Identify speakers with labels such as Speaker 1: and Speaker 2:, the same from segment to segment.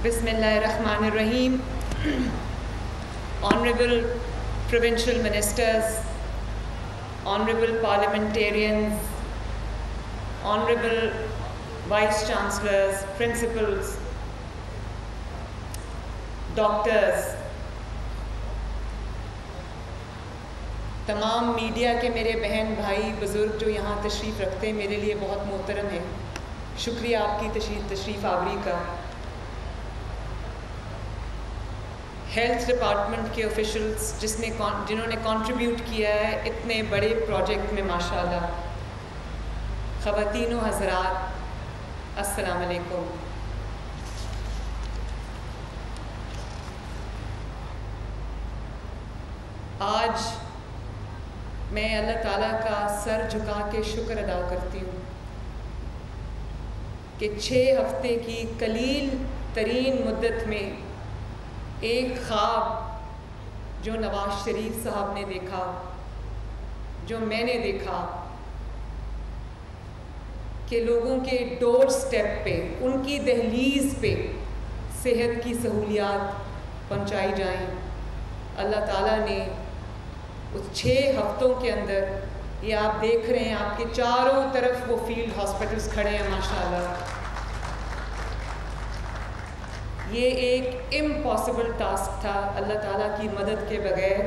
Speaker 1: Bismillahirrahmanirrahim. Honorable Provincial Ministers, Honorable Parliamentarians, Honorable Vice Chancellors, Principals, Doctors, تمام media کے میرے بہن بھائی بزرگ جو یہاں تشریف رکھتے ہیں میرے لیے بہت محترم ہیں. شکریہ آپ کی تشریف آوری کا. ہیلتھ ڈپارٹمنٹ کے آفیشلز جنہوں نے کنٹریبیوٹ کیا ہے اتنے بڑے پروجیکٹ میں ماشاءاللہ. خواتین و حضرات السلام علیکم. آج میں اللہ تعالیٰ کا سر جھکا کے شکر ادا کرتی ہوں کہ 6 ہفتے کی قلیل ترین مدت میں ایک خواب جو نواز شریف صاحب نے دیکھا، جو میں نے دیکھا کہ لوگوں کے ڈور سٹیپ پہ، ان کی دہلیز پہ صحت کی سہولیات پہنچائی جائیں. اللہ تعالیٰ نے اس 6 ہفتوں کے اندر، یہ آپ دیکھ رہے ہیں آپ کے چاروں طرف وہ فیلڈ ہاسپٹلز کھڑے ہیں ماشاءاللہ. یہ ایک امپاسبل ٹاسک تھا اللہ تعالیٰ کی مدد کے بغیر.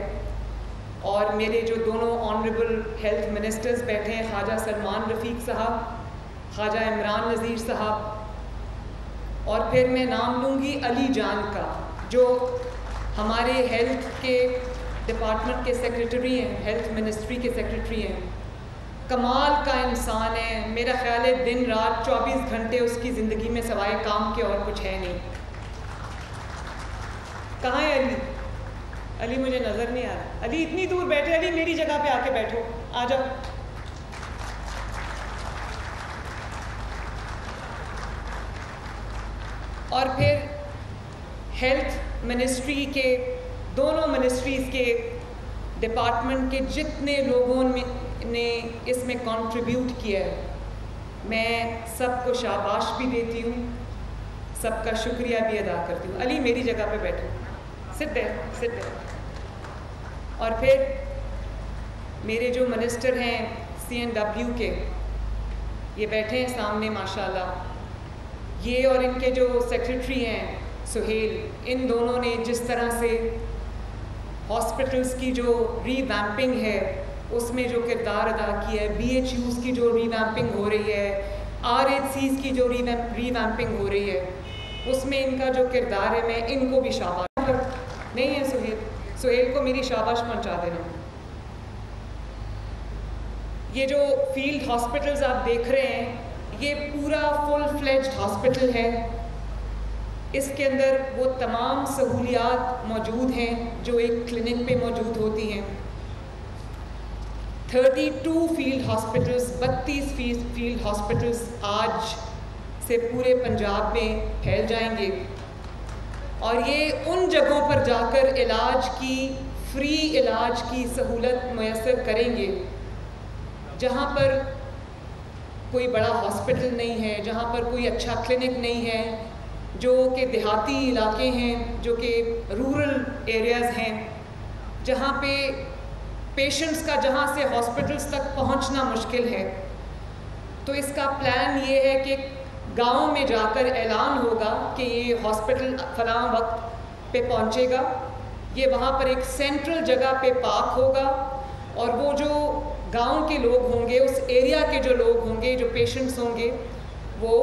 Speaker 1: اور میرے جو دونوں آنریبل ہیلتھ منسٹرز بیٹھے ہیں، خواجہ سلمان رفیق صاحب، خواجہ عمران نذیر صاحب، اور پھر میں نام لوں گی علی جان کا جو ہمارے ہیلتھ کے ڈپارٹمنٹ کے سیکریٹری ہیں، ہیلتھ منسٹری کے سیکریٹری ہیں. کمال کا انسان ہے. میرا خیال ہے دن رات 24 گھنٹے اس کی زندگی میں سوائے کام کے اور کچھ ہے نہیں. کہاں ہے علی؟ علی مجھے نظر نہیں آ رہا. علی اتنی دور بیٹھے. علی میری جگہ پہ آ کے بیٹھو، آ جاؤ. اور پھر ہیلتھ منسٹری کے دونوں منسٹریز کے ڈپارٹمنٹ کے جتنے لوگوں نے اس میں کنٹریبیوٹ کیا ہے، میں سب کو شاباش بھی دیتی ہوں، سب کا شکریہ بھی ادا کرتی ہوں. علی میری جگہ پہ بیٹھو، سٹ دیر. اور پھر میرے جو منسٹر ہیں CNW کے، یہ بیٹھے ہیں سامنے ماشاءاللہ. یہ اور ان کے جو سیکریٹری ہیں سہیل، ان دونوں نے جس طرح سے ہاسپٹلس کی جو ری ویمپنگ ہے اس میں جو کردار ادا کیا ہے، BHUs کی جو ری ویمپنگ ہو رہی ہے، RHCs کی جو ری ویمپنگ ہو رہی ہے، اس میں ان کا جو کردار ہے، میں ان کو بھی شاباش نہیں ہے. سہیل کو میری شاباش پہنچا دینا. یہ جو فیلڈ ہاسپٹلز آپ دیکھ رہے ہیں، یہ پورا فل فلیجڈ ہاسپٹل ہے. اس کے اندر وہ تمام سہولیات موجود ہیں جو ایک کلینک پہ موجود ہوتی ہیں. 32 فیلڈ ہاسپٹلز، 32 فیلڈ ہاسپٹلز آج سے پورے پنجاب میں پھیل جائیں گے. اور یہ ان جگہوں پر جا کر فری علاج کی سہولت میسر کریں گے جہاں پر کوئی بڑا ہاسپٹل نہیں ہے، جہاں پر کوئی اچھا کلینک نہیں ہے، جو کہ دیہاتی علاقے ہیں، جو کہ رورل ایریاز ہیں، جہاں پہ پیشنٹس کا جہاں سے ہاسپٹلس تک پہنچنا مشکل ہے. تو اس کا پلان یہ ہے کہ گاؤں میں جا کر اعلان ہوگا کہ یہ ہاسپٹل فلاں وقت پہ پہنچے گا. یہ وہاں پر ایک سینٹرل جگہ پہ پارک ہوگا، اور وہ جو گاؤں کے لوگ ہوں گے، اس ایریا کے جو لوگ ہوں گے، جو پیشنٹس ہوں گے، وہ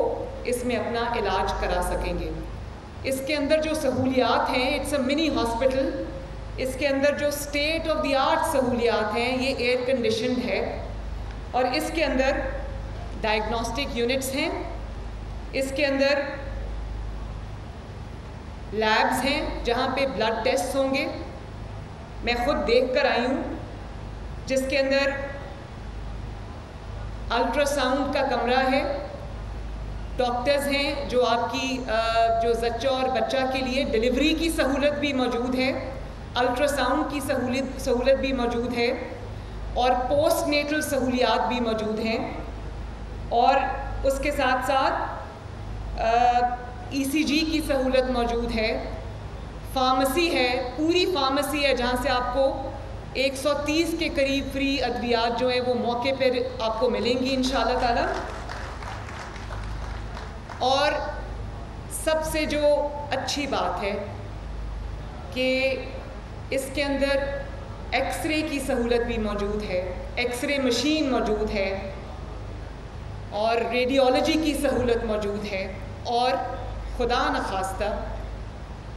Speaker 1: اس میں اپنا علاج کرا سکیں گے. اس کے اندر جو سہولیات ہیں، اٹس اے منی ہاسپٹل. اس کے اندر جو اسٹیٹ آف دی آرٹ سہولیات ہیں، یہ ایئر کنڈیشنڈ ہے. اور اس کے اندر ڈائگنوسٹک یونٹس ہیں، اس کے اندر لیبز ہیں جہاں پہ بلڈ ٹیسٹ ہوں گے. میں خود دیکھ کر آئی ہوں، جس کے اندر الٹرا ساؤنڈ کا کمرہ ہے. ڈاکٹرز ہیں جو آپ کی جو زچہ اور بچہ کے لیے ڈلیوری کی سہولت بھی موجود ہے، الٹرا ساؤنڈ کی سہولت بھی موجود ہے، اور پوسٹ نیٹل سہولیات بھی موجود ہیں. اور اس کے ساتھ ساتھ ECG کی سہولت موجود ہے، فارمیسی ہے، پوری فارمیسی ہے جہاں سے آپ کو 130 کے قریب فری ادویات جو ہیں وہ موقع پر آپ کو ملیں گی انشاءاللہ تعالی. اور سب سے جو اچھی بات ہے کہ اس کے اندر ایکس رے کی سہولت بھی موجود ہے، ایکس رے مشین موجود ہے اور ریڈیولوجی کی سہولت موجود ہے. اور خدا نخواستہ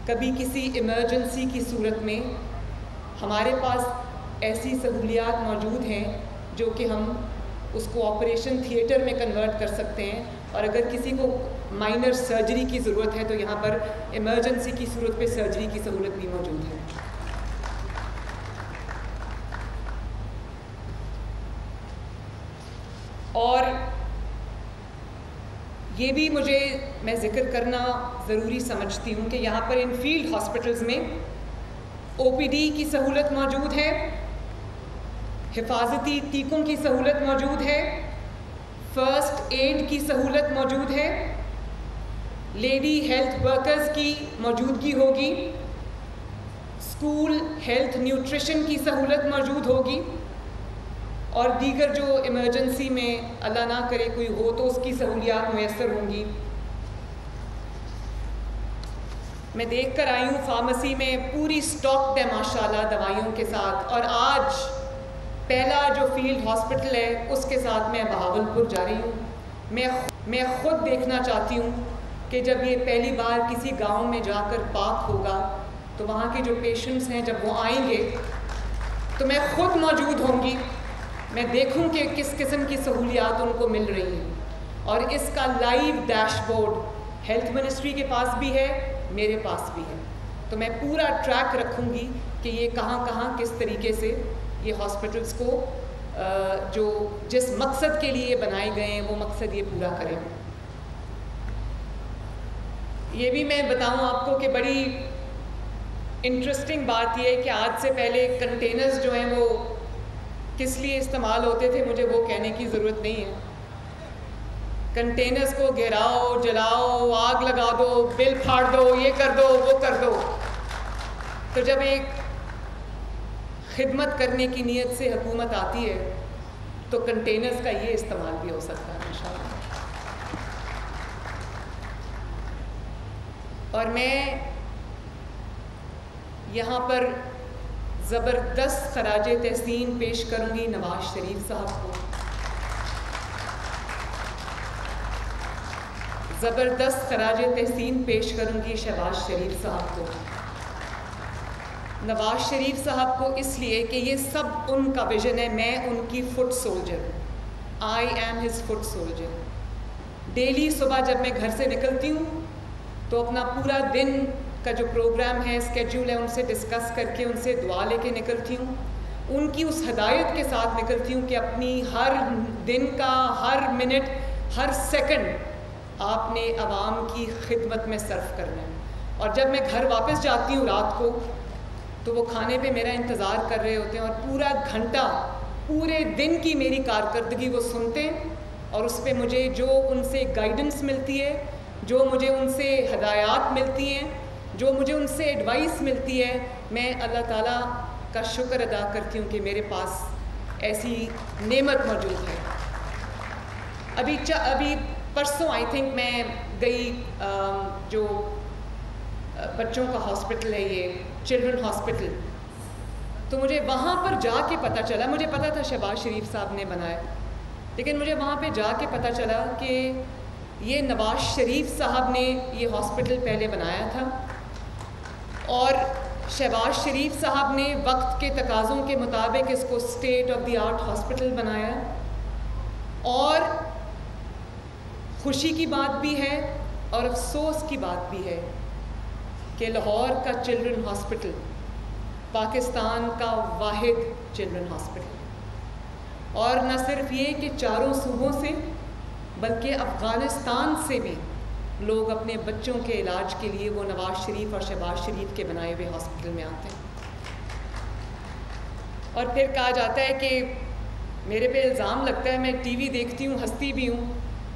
Speaker 1: کبھی کسی ایمرجنسی کی صورت میں ہمارے پاس ایسی سہولیات موجود ہیں جو کہ ہم اس کو آپریشن تھیٹر میں کنورٹ کر سکتے ہیں. اور اگر کسی کو مائنر سرجری کی ضرورت ہے تو یہاں پر ایمرجنسی کی صورت پہ سرجری کی سہولت بھی موجود ہے. اور یہ بھی میں ذکر کرنا ضروری سمجھتی ہوں کہ یہاں پر ان فیلڈ ہاسپٹلز میں OPD کی سہولت موجود ہے، حفاظتی ٹیکوں کی سہولت موجود ہے، فرسٹ ایڈ کی سہولت موجود ہے، لیڈی ہیلتھ ورکرز کی موجودگی ہوگی، اسکول ہیلتھ نیوٹریشن کی سہولت موجود ہوگی، اور دیگر جو ایمرجنسی میں اللہ نہ کرے کوئی ہو تو اس کی سہولیات میسر ہوں گی. میں دیکھ کر آئی ہوں فارمیسی میں پوری اسٹاک ہے ماشاءاللہ دوائیوں کے ساتھ. اور آج پہلا جو فیلڈ ہاسپٹل ہے اس کے ساتھ میں بہاولپور جا رہی ہوں. میں خود دیکھنا چاہتی ہوں کہ جب یہ پہلی بار کسی گاؤں میں جا کر پاک ہوگا تو وہاں کے جو پیشنٹس ہیں جب وہ آئیں گے تو میں خود موجود ہوں گی. میں دیکھوں کہ کس قسم کی سہولیات ان کو مل رہی ہیں. اور اس کا live dash board health ministry کے پاس بھی ہے، میرے پاس بھی ہے. تو میں پورا ٹریک رکھوں گی کہ یہ کہاں کہاں کس طریقے سے یہ ہاسپٹلس کو جو جس مقصد کے لیے بنائے گئے ہیں وہ مقصد یہ پورا کریں. یہ بھی میں بتاؤں آپ کو کہ بڑی انٹرسٹنگ بات یہ ہے کہ آج سے پہلے کنٹینرز جو ہیں وہ کس لیے استعمال ہوتے تھے مجھے وہ کہنے کی ضرورت نہیں ہے. کنٹینرز کو گھیراؤ، جلاؤ، آگ لگا دو، بل پھاڑ دو، یہ کر دو، وہ کر دو. تو جب ایک خدمت کرنے کی نیت سے حکومت آتی ہے تو کنٹینرز کا یہ استعمال بھی ہو سکتا ہے انشاءاللہ. اور میں یہاں پر زبردست خراج تحسین پیش کروں گی نواز شریف صاحب کو. زبردست خراج تحسین پیش کروں گی شہباز شریف صاحب کو. نواز شریف صاحب کو اس لیے کہ یہ سب ان کا ویژن ہے. میں ان کی فٹ سولجر ہوں. I am his fit soldier. Daily صبح جب میں گھر سے نکلتی ہوں تو اپنا پورا دن کا جو پروگرام ہے، اسکیڈول ہے، ان سے ڈسکس کر کے ان سے دعا لے کے نکلتی ہوں. ان کی اس ہدایت کے ساتھ نکلتی ہوں کہ اپنی ہر دن کا ہر منٹ ہر سیکنڈ آپ نے عوام کی خدمت میں صرف کرنا ہے. اور جب میں گھر واپس جاتی ہوں رات کو تو وہ کھانے پہ میرا انتظار کر رہے ہوتے ہیں اور پورا گھنٹہ پورے دن کی میری کارکردگی وہ سنتے ہیں. اور اس پہ مجھے جو ان سے گائیڈنس ملتی ہے، جو مجھے ان سے ہدایات ملتی ہیں، جو مجھے ان سے ایڈوائس ملتی ہے، میں اللہ تعالیٰ کا شکر ادا کرتی ہوں کہ میرے پاس ایسی نعمت موجود ہے. ابھی پرسوں آئی تھنک میں گئی جو بچوں کا ہاسپٹل ہے، یہ چلڈرن ہاسپٹل، تو مجھے وہاں پر جا کے پتہ چلا، مجھے پتہ تھا شہباز شریف صاحب نے بنایا، لیکن مجھے وہاں پہ جا کے پتہ چلا کہ یہ نواز شریف صاحب نے یہ ہاسپٹل پہلے بنایا تھا. اور شہباز شریف صاحب نے وقت کے تقاضوں کے مطابق اس کو state of the art hospital بنایا. اور خوشی کی بات بھی ہے اور افسوس کی بات بھی ہے کہ لاہور کا چلڈرن ہاسپٹل پاکستان کا واحد چلڈرن ہاسپٹل، اور نہ صرف یہ کہ چاروں صوبوں سے بلکہ افغانستان سے بھی لوگ اپنے بچوں کے علاج کے لیے وہ نواز شریف اور شہباز شریف کے بنائے ہوئے ہاسپٹل میں آتے ہیں. اور پھر کہا جاتا ہے کہ میرے پہ الزام لگتا ہے، میں ٹی وی دیکھتی ہوں، ہنستی بھی ہوں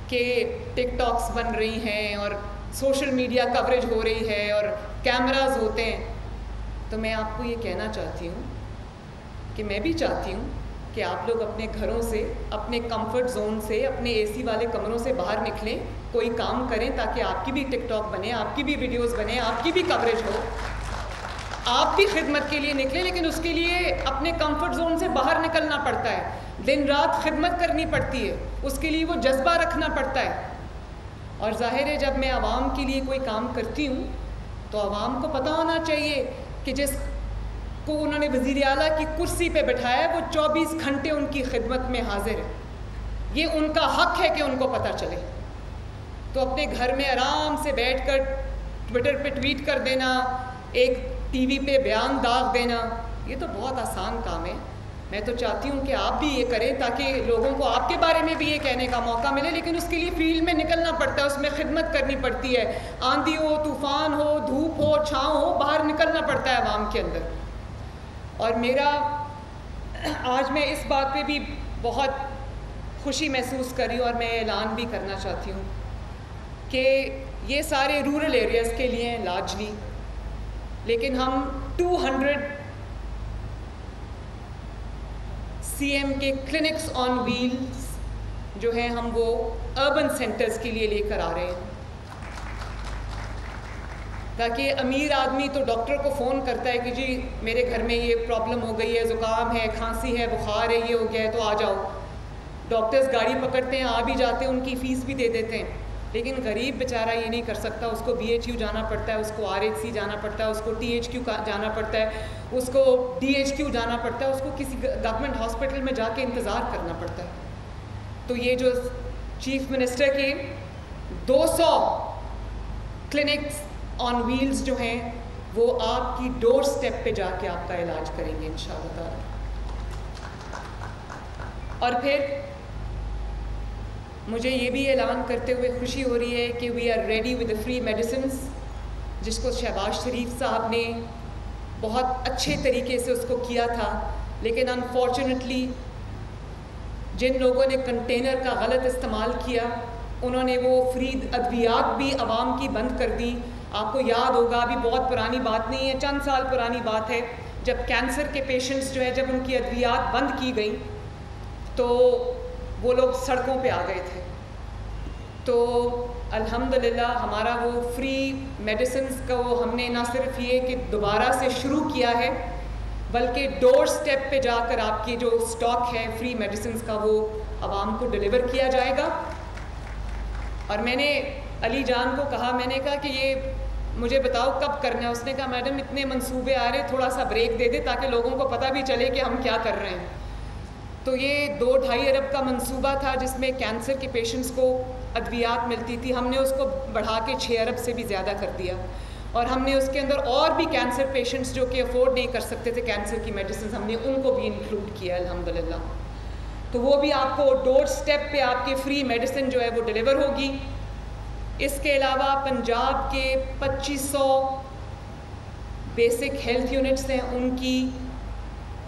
Speaker 1: کہ ٹک ٹاکس بن رہی ہیں اور سوشل میڈیا کوریج ہو رہی ہے اور کیمراز ہوتے ہیں، تو میں آپ کو یہ کہنا چاہتی ہوں کہ میں بھی چاہتی ہوں کہ آپ لوگ اپنے گھروں سے، اپنے کمفرٹ زون سے، اپنے اے سی والے کمروں سے باہر نکلیں، کوئی کام کریں تاکہ آپ کی بھی ٹک ٹاک بنے، آپ کی بھی ویڈیوز بنے، آپ کی بھی کوریج ہو، آپ بھی خدمت کے لیے نکلیں، لیکن اس کے لیے اپنے کمفرٹ زون سے باہر نکلنا پڑتا ہے، دن رات خدمت کرنی پڑتی ہے، اس کے لیے وہ جذبہ رکھنا پڑتا ہے۔ اور ظاہر ہے جب میں عوام کے لیے کوئی کام کرتی ہوں تو عوام کو پتہ ہونا چاہیے کہ جس کو انہوں نے وزیر اعلیٰ کی کرسی پہ بٹھایا ہے وہ 24 گھنٹے ان کی خدمت میں حاضر ہے، یہ ان کا حق ہے کہ ان کو پتہ چلے۔ تو اپنے گھر میں آرام سے بیٹھ کر ٹویٹر پہ ٹویٹ کر دینا، ایک ٹی وی پہ بیان داغ دینا، یہ تو بہت آسان کام ہے۔ میں تو چاہتی ہوں کہ آپ بھی یہ کریں تاکہ لوگوں کو آپ کے بارے میں بھی یہ کہنے کا موقع ملے، لیکن اس کے لیے فیلڈ میں نکلنا پڑتا ہے، اس میں خدمت کرنی پڑتی ہے، آندھی ہو، طوفان ہو، دھوپ ہو، چھاؤں ہو، باہر نکلنا پڑتا ہے عوام کے اندر۔ اور میرا آج میں اس بات پہ بھی بہت خوشی محسوس کر رہی ہوں اور میں اعلان بھی کرنا چاہتی ہوں کہ یہ سارے رورل ایریاز کے لیے ہیں لارجلی، لیکن ہم 200 سی ایم کے کلینکس آن ویلز جو ہیں ہم وہ اربن سینٹرز کے لیے لے کر آ رہے ہیں، تاکہ امیر آدمی تو ڈاکٹر کو فون کرتا ہے کہ جی میرے گھر میں یہ پرابلم ہو گئی ہے، زکام ہے، کھانسی ہے، بخار ہے، یہ ہو گیا ہے تو آ جاؤ۔ ڈاکٹرز گاڑی پکڑتے ہیں، آ بھی جاتے ہیں، ان کی فیس بھی دے دیتے ہیں، لیکن غریب بیچارہ یہ نہیں کر سکتا، اس کو BHU جانا پڑتا ہے، اس کو RH جانا پڑتا ہے، اس کو THQ جانا پڑتا ہے، اس کو DHQ جانا پڑتا ہے، اس کو کسی گورنمنٹ ہاسپٹل میں جا کے انتظار کرنا پڑتا ہے۔ تو یہ جو چیف منسٹر کے 200 کلینکس آن ویلز جو ہیں وہ آپ کی ڈور سٹیپ پہ جا کے آپ کا علاج کریں گے انشاءاللہ تعالی۔ اور پھر مجھے یہ بھی اعلان کرتے ہوئے خوشی ہو رہی ہے کہ we are ready with free medicines, جس کو شہباز شریف صاحب نے بہت اچھے طریقے سے اس کو کیا تھا، لیکن انفارچونیٹلی جن لوگوں نے کنٹینر کا غلط استعمال کیا انہوں نے وہ فری ادویات بھی عوام کی بند کر دی۔ آپ کو یاد ہوگا، ابھی بہت پرانی بات نہیں ہے، چند سال پرانی بات ہے، جب کینسر کے پیشنٹس جو ہے جب ان کی ادویات بند کی گئیں تو وہ لوگ سڑکوں پہ آ گئے تھے۔ تو الحمدللہ ہمارا وہ فری میڈیسنز کا وہ ہم نے نہ صرف یہ کہ دوبارہ سے شروع کیا ہے بلکہ ڈور سٹیپ پہ جا کر آپ کی جو سٹاک ہے فری میڈیسنز کا وہ عوام کو ڈیلیور کیا جائے گا۔ اور میں نے علی جان کو کہا، میں نے کہا کہ یہ مجھے بتاؤ کب کرنا ہے؟ اس نے کہا میڈم اتنے منصوبے آ رہے، تھوڑا سا بریک دے دے تاکہ لوگوں کو پتہ بھی چلے کہ ہم کیا کر رہے ہیں۔ تو یہ 2-2.5 ارب کا منصوبہ تھا جس میں کینسر کے پیشنٹس کو ادویات ملتی تھی، ہم نے اس کو بڑھا کے 6 ارب سے بھی زیادہ کر دیا، اور ہم نے اس کے اندر اور بھی کینسر پیشنٹس جو کہ افورڈ نہیں کر سکتے تھے کینسر کی میڈیسنز، ہم نے ان کو بھی انکلوڈ کیا الحمدللہ۔ تو وہ بھی آپ کو ڈور سٹیپ پہ آپ کی فری میڈیسن جو ہے وہ ڈیلیور ہوگی۔ اس کے علاوہ پنجاب کے 2500 بیسک ہیلتھ یونٹس ہیں، ان کی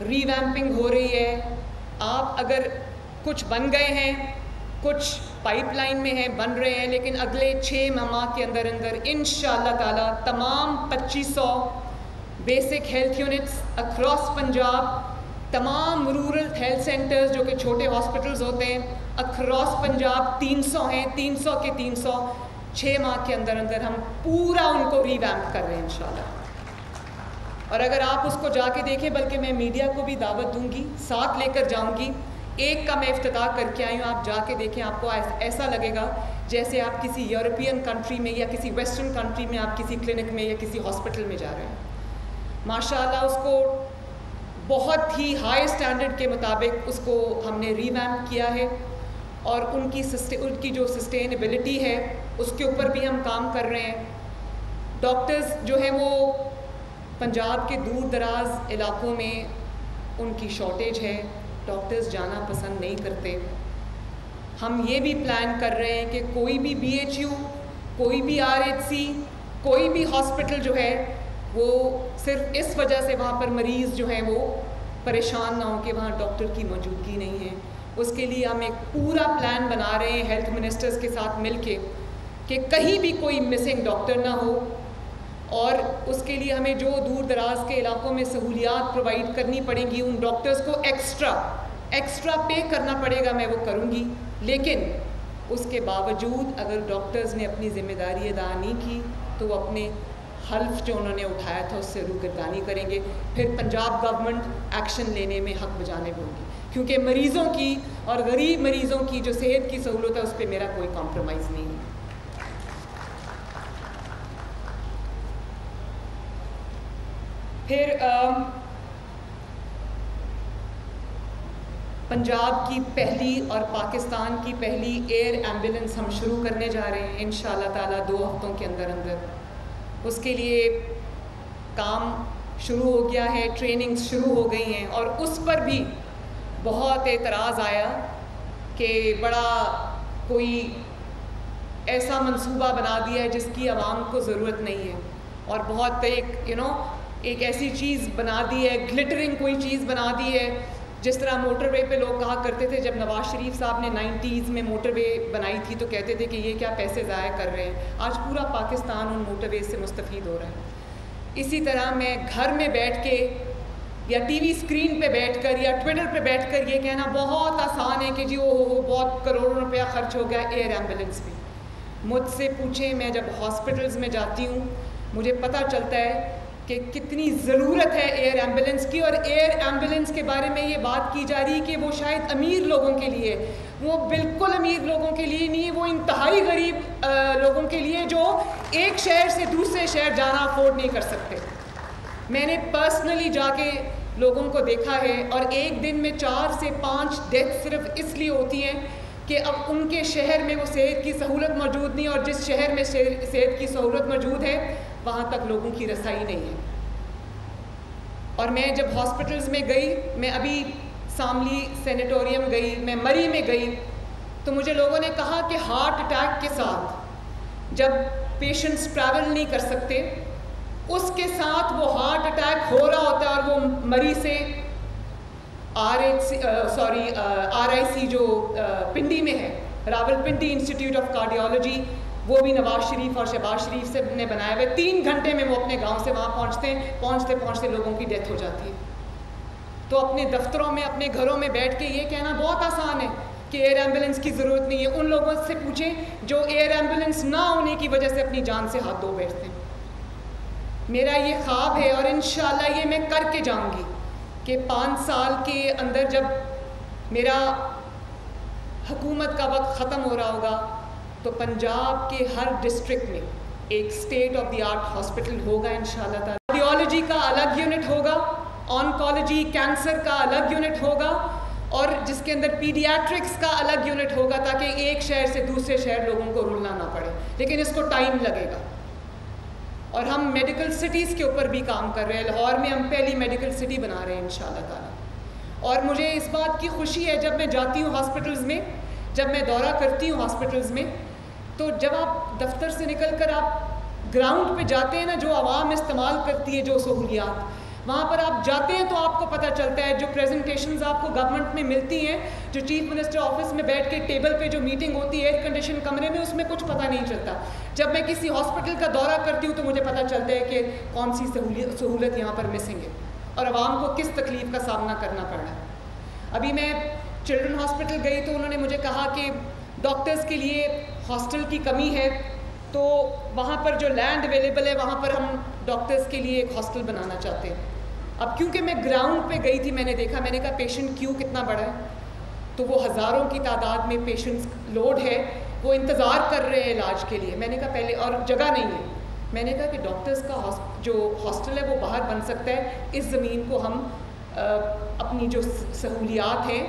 Speaker 1: ری ویمپنگ ہو رہی ہے۔ آپ اگر کچھ بن گئے ہیں، کچھ پائپ لائن میں ہیں، بن رہے ہیں، لیکن اگلے 6 ماہ کے اندر انشاءاللہ تعالی تمام 2500 basic health units across Punjab, تمام رورل ہیلتھ سینٹرز جو کہ چھوٹے ہاسپٹلز ہوتے ہیں اکراس پنجاب 300 ہیں، 300 کے 300 6 ماہ کے اندر ہم پورا ان کو ری ویمپ کر رہے ہیں انشاءاللہ۔ اور اگر آپ اس کو جا کے دیکھیں، بلکہ میں میڈیا کو بھی دعوت دوں گی، ساتھ لے کر جاؤں گی، ایک کا میں افتتاح کر کے آئی ہوں، آپ جا کے دیکھیں، آپ کو ایسا لگے گا جیسے آپ کسی یورپین کنٹری میں یا کسی ویسٹرن کنٹری میں آپ کسی کلینک میں یا کسی ہاسپٹل میں جا رہے ہیں۔ ماشاءاللہ اس کو بہت ہی ہائی سٹینڈرڈ کے مطابق اس کو ہم نے ری ویمپ کیا ہے، اور ان کی جو سسٹینیبلٹی ہے اس کے اوپر بھی ہم کام کر رہے ہیں۔ ڈاکٹرز جو ہیں وہ پنجاب کے دور دراز علاقوں میں ان کی شارٹیج ہے، ڈاکٹرز جانا پسند نہیں کرتے۔ ہم یہ بھی پلان کر رہے ہیں کہ کوئی بھی BHU، کوئی بھی RH، کوئی بھی ہاسپٹل جو ہے وہ صرف اس وجہ سے وہاں پر مریض جو ہیں وہ پریشان نہ ہوں کہ وہاں ڈاکٹر کی موجودگی نہیں ہے۔ اس کے لیے ہم ایک پورا پلان بنا رہے ہیں ہیلتھ منسٹرز کے ساتھ مل کے کہ کہیں بھی کوئی مسنگ ڈاکٹر نہ ہو، اور اس کے لیے ہمیں جو دور دراز کے علاقوں میں سہولیات پرووائڈ کرنی پڑیں گی، ان ڈاکٹرز کو ایکسٹرا پے کرنا پڑے گا، میں وہ کروں گی. لیکن اس کے باوجود اگر ڈاکٹرز نے اپنی ذمہ داری ادا نہیں کی تو وہ اپنے حلف جو انہوں نے اٹھایا تھا اس سے روگردانی کریں گے. پھر پنجاب گورنمنٹ ایکشن لینے میں حق بجانب ہوگی، کیونکہ مریضوں کی اور غریب مریضوں کی جو صحت کی سہولت ہے اس پہ میرا کوئی کمپرومائز نہیں ہے. پھر پنجاب کی پہلی اور پاکستان کی پہلی ایئر ایمبولینس ہم شروع کرنے جا رہے ہیں انشاءاللہ تعالیٰ 2 ہفتوں کے اندر. اس کے لیے کام شروع ہو گیا ہے، ٹریننگز شروع ہو گئی ہیں، اور اس پر بھی بہت اعتراض آیا کہ بڑا کوئی ایسا منصوبہ بنا دیا ہے جس کی عوام کو ضرورت نہیں ہے، اور بہت ایک ایسی چیز بنا دی ہے، گلٹرنگ کوئی چیز بنا دی ہے. جس طرح موٹر وے پہ لوگ کہا کرتے تھے، جب نواز شریف صاحب نے 90s میں موٹر وے بنائی تھی تو کہتے تھے کہ یہ کیا پیسے ضائع کر رہے ہیں. آج پورا پاکستان ان موٹر وے سے مستفید ہو رہا ہے. اسی طرح میں گھر میں بیٹھ کے یا ٹی وی اسکرین پہ بیٹھ کر یا ٹویٹر پہ بیٹھ کر یہ کہنا بہت آسان ہے کہ جی وہ بہت کروڑوں روپیہ خرچ ہو گیا ایئر ایمبولینس میں. مجھ سے پوچھیں، میں جب ہاسپٹلز میں جاتی ہوں مجھے پتہ چلتا ہے کہ کتنی ضرورت ہے ایئر ایمبولینس کی. اور ایئر ایمبولینس کے بارے میں یہ بات کی جا رہی کہ وہ شاید امیر لوگوں کے لیے، وہ بالکل امیر لوگوں کے لیے نہیں، وہ انتہائی غریب لوگوں کے لیے جو ایک شہر سے دوسرے شہر جانا افورڈ نہیں کر سکتے. میں نے پرسنلی جا کے لوگوں کو دیکھا ہے، اور ایک دن میں 4 سے 5 ڈیتھ صرف اس لیے ہوتی ہیں کہ اب ان کے شہر میں وہ صحت کی سہولت موجود نہیں، اور جس شہر میں صحت کی سہولت موجود ہے وہاں تک لوگوں کی رسائی نہیں ہے. اور میں جب ہاسپٹلز میں گئی، میں ابھی ساملی سینیٹوریم گئی، میں مری میں گئی، تو مجھے لوگوں نے کہا کہ ہارٹ اٹیک کے ساتھ جب پیشنٹس ٹریول نہیں کر سکتے اس کے ساتھ وہ ہارٹ اٹیک ہو رہا ہوتا ہے، اور وہ مریض سے آر آئی سی جو پنڈی میں ہے، Rawal Pindi institute of cardiology, وہ بھی نواز شریف اور شہباز شریف سے نے بنایا ہوا ہے. 3 گھنٹے میں وہ اپنے گاؤں سے وہاں پہنچتے ہیں، پہنچتے لوگوں کی ڈیتھ ہو جاتی ہے. تو اپنے دفتروں میں اپنے گھروں میں بیٹھ کے یہ کہنا بہت آسان ہے کہ ایئر ایمبولینس کی ضرورت نہیں ہے. ان لوگوں سے پوچھیں جو ایئر ایمبولینس نہ ہونے کی وجہ سے اپنی جان سے ہاتھ دھو بیٹھتے ہیں. میرا یہ خواب ہے اور انشاءاللہ یہ میں کر کے جاؤں گی کہ 5 سال کے اندر جب میرا حکومت کا وقت ختم ہو رہا ہوگا تو پنجاب کے ہر ڈسٹرکٹ میں ایک state of the art hospital ہوگا انشاءاللہ تعالی. کارڈیالوجی کا الگ یونٹ ہوگا، آنکالوجی کینسر کا الگ یونٹ ہوگا، اور جس کے اندر پیڈیاٹرکس کا الگ یونٹ ہوگا، تاکہ ایک شہر سے دوسرے شہر لوگوں کو رولنا نہ پڑے. لیکن اس کو ٹائم لگے گا. اور ہم میڈیکل سٹیز کے اوپر بھی کام کر رہے ہیں. لاہور میں ہم پہلی میڈیکل سٹی بنا رہے ہیں انشاءاللہ تعالی. اور مجھے اس بات کی خوشی ہے جب میں جاتی ہوں ہاسپٹلز میں، جب میں دورہ کرتی ہوں ہاسپٹلز میں، تو جب آپ دفتر سے نکل کر آپ گراؤنڈ پہ جاتے ہیں نا، جو عوام استعمال کرتی ہے جو سہولیات، وہاں پر آپ جاتے ہیں تو آپ کو پتہ چلتا ہے جو پریزنٹیشنز آپ کو گورنمنٹ میں ملتی ہیں، جو چیف منسٹر آفس میں بیٹھ کے ٹیبل پہ جو میٹنگ ہوتی ہے ایئر کنڈیشن کمرے میں، اس میں کچھ پتہ نہیں چلتا. جب میں کسی ہاسپٹل کا دورہ کرتی ہوں تو مجھے پتہ چلتا ہے کہ کون سی سہولت یہاں پر مسنگ ہے اور عوام کو کس تکلیف کا سامنا کرنا پڑ رہا ہے. ابھی میں چلڈرن ہاسپٹل گئی تو انہوں نے مجھے کہا کہ ڈاکٹرز کے لیے ہاسٹل کی کمی ہے، تو وہاں پر جو لینڈ اویلیبل ہے وہاں پر ہم ڈاکٹرز کے لیے ایک ہاسٹل بنانا چاہتے ہیں. اب کیونکہ میں گراؤنڈ پہ گئی تھی، میں نے دیکھا، میں نے کہا پیشنٹ کیوں کتنا بڑا ہے، تو وہ ہزاروں کی تعداد میں پیشنٹس لوڈ ہے، وہ انتظار کر رہے ہیں علاج کے لیے. میں نے کہا پہلے، اور جگہ نہیں ہے، میں نے کہا کہ ڈاکٹرز کا جو ہاسٹل ہے وہ باہر بن سکتا ہے. اس زمین کو ہم اپنی جو سہولیات ہیں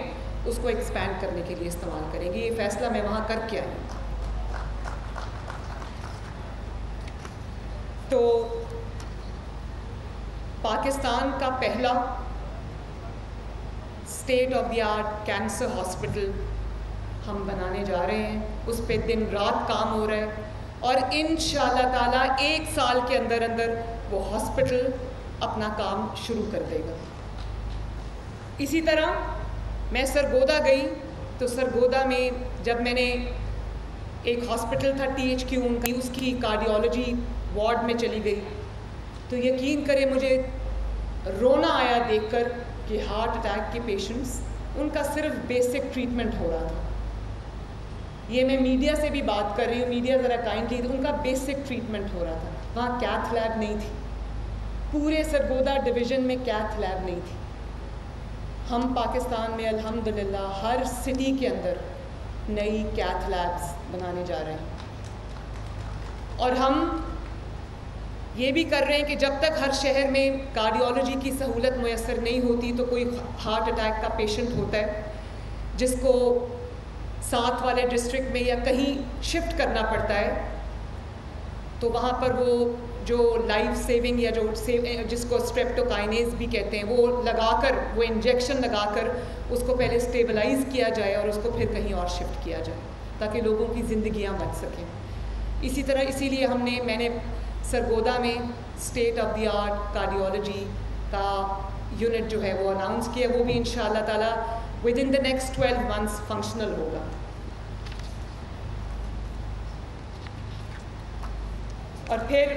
Speaker 1: اس کو ایکسپینڈ کرنے کے لیے استعمال کریں گے. یہ فیصلہ میں وہاں کر کے آئی. تو پاکستان کا پہلا state of the art cancer hospital ہم بنانے جا رہے ہیں. اس پہ دن رات کام ہو رہا ہے، اور انشاءاللہ تعالیٰ 1 سال کے اندر اندر وہ ہاسپٹل اپنا کام شروع کر دے گا. اسی طرح میں سرگودا گئی تو سرگودا میں جب میں نے ایک ہاسپٹل تھا THQ ان کی، اس کی کارڈیولوجی وارڈ میں چلی گئی تو یقین کرے مجھے رونا آیا دیکھ کر کہ ہارٹ اٹیک کے پیشنٹس ان کا صرف بیسک ٹریٹمنٹ ہو رہا تھا. یہ میں میڈیا سے بھی بات کر رہی ہوں، میڈیا ذرا کائنڈلی، ان کا بیسک ٹریٹمنٹ ہو رہا تھا. وہاں کیتھ لیب نہیں تھی، پورے سرگودا ڈویژن میں کیتھ لیب نہیں تھی. ہم پاکستان میں الحمدللہ ہر سٹی کے اندر نئی کیتھ لیبس بنانے جا رہے ہیں، اور ہم یہ بھی کر رہے ہیں کہ جب تک ہر شہر میں کارڈیولوجی کی سہولت میسر نہیں ہوتی تو کوئی ہارٹ اٹیک کا پیشنٹ ہوتا ہے جس کو ساتھ والے ڈسٹرکٹ میں یا کہیں شفٹ کرنا پڑتا ہے تو وہاں پر وہ جو لائف سیونگ یا جو جس کو اسٹریپٹوکائنیز بھی کہتے ہیں وہ لگا کر، وہ انجیکشن لگا کر اس کو پہلے اسٹیبلائز کیا جائے اور اس کو پھر کہیں اور شفٹ کیا جائے تاکہ لوگوں کی زندگیاں بچ سکیں. اسی لیے میں نے سرگودا میں state of the art cardiology کا یونٹ جو ہے وہ اناؤنس کیا، وہ بھی انشاءاللہ تعالیٰ with in the next 12 months functional ہوگا. اور پھر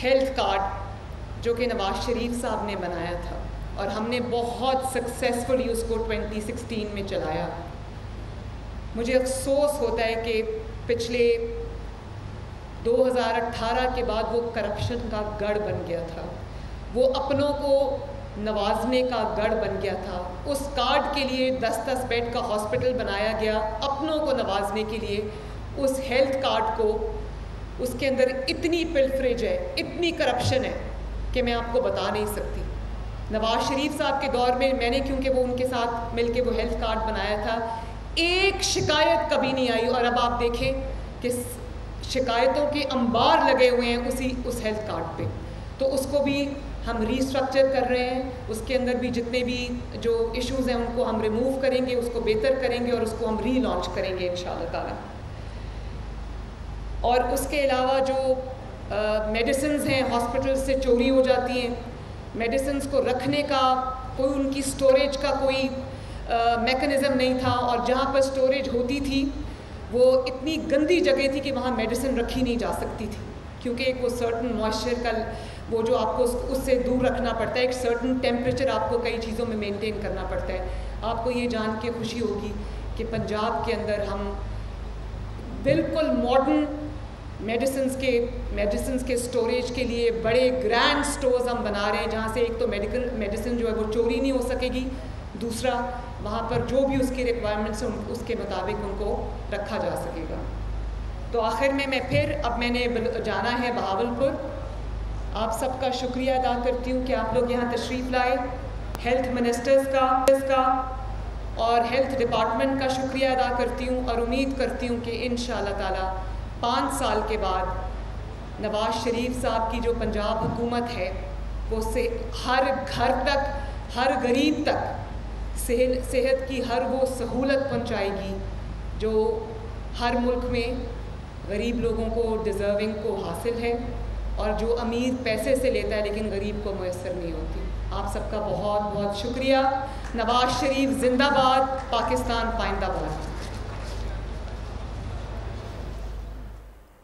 Speaker 1: ہیلتھ کارڈ جو کہ نواز شریف صاحب نے بنایا تھا اور ہم نے بہت سکسیسفلی اس کو 2016 میں چلایا. مجھے افسوس ہوتا ہے کہ پچھلے 2018 کے بعد وہ کرپشن کا گڑھ بن گیا تھا، وہ اپنوں کو نوازنے کا گڑھ بن گیا تھا. اس کارڈ کے لیے 10 بیڈ کا ہاسپٹل بنایا گیا اپنوں کو نوازنے کے لیے. اس ہیلتھ کارڈ کو، اس کے اندر اتنی پلفریج ہے، اتنی کرپشن ہے کہ میں آپ کو بتا نہیں سکتی. نواز شریف صاحب کے دور میں نے کیونکہ وہ ان کے ساتھ مل کے وہ ہیلتھ کارڈ بنایا تھا، ایک شکایت کبھی نہیں آئی. اور اب آپ دیکھیں کہ شکایتوں کے انبار لگے ہوئے ہیں اس ہیلتھ کارڈ پہ. تو اس کو بھی ہم ریسٹرکچر کر رہے ہیں، اس کے اندر بھی جتنے بھی جو ایشوز ہیں ان کو ہم ریموو کریں گے، اس کو بہتر کریں گے اور اس کو ہم ری لانچ کریں گے انشاءاللہ تعالیٰ. اور اس کے علاوہ جو میڈیسنز ہیں ہاسپٹل سے چوری ہو جاتی ہیں، میڈیسنز کو رکھنے کا کوئی ان کی سٹوریج کا کوئی میکنزم نہیں تھا، اور جہاں پر سٹوریج ہوتی تھی وہ اتنی گندی جگہ تھی کہ وہاں میڈیسن رکھی نہیں جا سکتی تھی کیونکہ ایک وہ سرٹن موئسچر کا وہ جو آپ کو اس سے دور رکھنا پڑتا ہے، ایک سرٹن ٹیمپریچر آپ کو کئی چیزوں میں مینٹین کرنا پڑتا ہے. آپ کو یہ جان کے خوشی ہوگی کہ پنجاب کے اندر ہم بالکل ماڈرن میڈیسنز کے سٹوریج کے لیے بڑے گرینڈ سٹورز ہم بنا رہے ہیں، جہاں سے ایک تو میڈیسن جو ہے وہ چوری نہیں ہو سکے گی، دوسرا وہاں پر جو بھی اس کی ریکوائرمنٹس ہیں اس کے مطابق ان کو رکھا جا سکے گا. تو آخر میں اب میں نے جانا ہے بہاولپور. آپ سب کا شکریہ ادا کرتی ہوں کہ آپ لوگ یہاں تشریف لائے. ہیلتھ منسٹرز کا اور ہیلتھ ڈپارٹمنٹ کا شکریہ ادا کرتی ہوں اور امید کرتی ہوں کہ انشاءاللہ تعالیٰ 5 سال کے بعد نواز شریف صاحب کی جو پنجاب حکومت ہے وہ سے ہر گھر تک، ہر غریب تک صحت کی ہر وہ سہولت پہنچائے گی جو ہر ملک میں غریب لوگوں کو ڈیزرونگ کو حاصل ہے اور جو امیر پیسے سے لیتا ہے لیکن غریب کو میسر نہیں ہوتی. آپ سب کا بہت بہت شکریہ. نواز شریف زندہ باد، پاکستان پائندہ باد.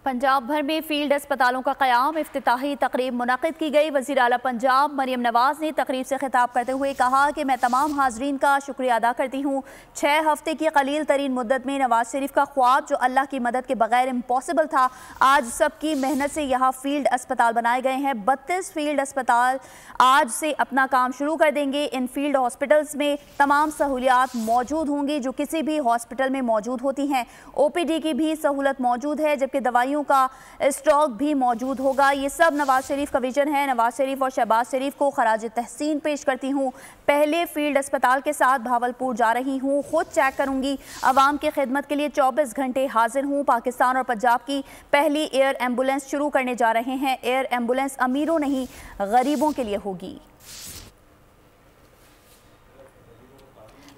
Speaker 2: پنجاب بھر میں فیلڈ اسپتالوں کا قیام، افتتاحی تقریب منعقد کی گئی. وزیر اعلیٰ پنجاب مریم نواز نے تقریب سے خطاب کرتے ہوئے کہا کہ میں تمام حاضرین کا شکریہ ادا کرتی ہوں. 6 ہفتے کی قلیل ترین مدت میں نواز شریف کا خواب جو اللہ کی مدد کے بغیر امپاسبل تھا، آج سب کی محنت سے یہاں فیلڈ اسپتال بنائے گئے ہیں. 32 فیلڈ اسپتال آج سے اپنا کام شروع کر دیں گے. ان فیلڈ ہاسپٹلز میں تمام سہولیات موجود ہوں گی جو کسی بھی ہاسپٹل میں موجود ہوتی ہیں. OPD کی بھی سہولت موجود ہے، جبکہ دوائیوں کا اسٹاک بھی موجود ہوگا. یہ سب نواز شریف کا ویژن ہے. نواز شریف اور شہباز شریف کو خراج تحسین پیش کرتی ہوں. پہلے فیلڈ اسپتال کے ساتھ بہاولپور جا رہی ہوں، خود چیک کروں گی. عوام کی خدمت کے لیے 24 گھنٹے حاضر ہوں. پاکستان اور پنجاب کی پہلی ایئر ایمبولینس شروع کرنے جا رہے ہیں. ایئر ایمبولینس امیروں نہیں غریبوں کے لیے ہوگی.